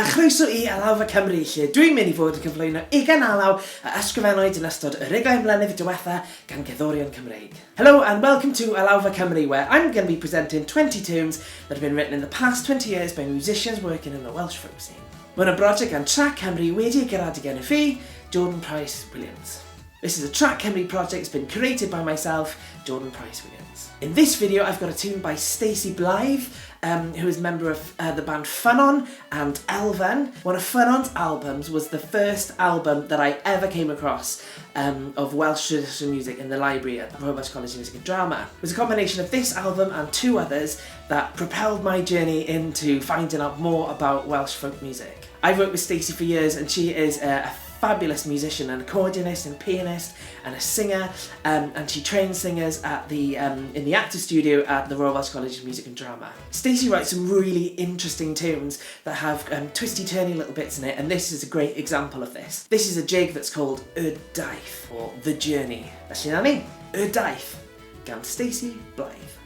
A chroeso I Alawfa Cymru lle dwi'n mynd I fod yn gyflwyno 20 alaw a ysgrifennwyd yn ystod yr 20 mlynedd diwethaf gan gerddorion Cymreig. Hello and welcome to Alawfa Cymru, where I'm going to be presenting 20 tunes that have been written in the past 20 years by musicians working in the Welsh folk scene. Mae'n a brosiect gan Trac Cymru wedi garadu gen I fi, Jordan Price Williams. This is a Trac Cymru project that's been created by myself, Jordan Price Williams. In this video I've got a tune by Stacey Blythe, who is a member of the band Ffynnon and Elfen. One of Ffynnon's albums was the first album that I ever came across of Welsh traditional music in the library at the Welsh College of Music and Drama. It was a combination of this album and two others that propelled my journey into finding out more about Welsh folk music. I've worked with Stacey for years and she is a fabulous musician, an accordionist and pianist and a singer, and she trains singers at the in the active studio at the Royal Welsh College of Music and Drama. Stacey writes some really interesting tunes that have twisty-turny little bits in it, and this is a great example of this. This is a jig that's called Daith, or The Journey. Felly na ni, Daith, gan Stacey Blythe.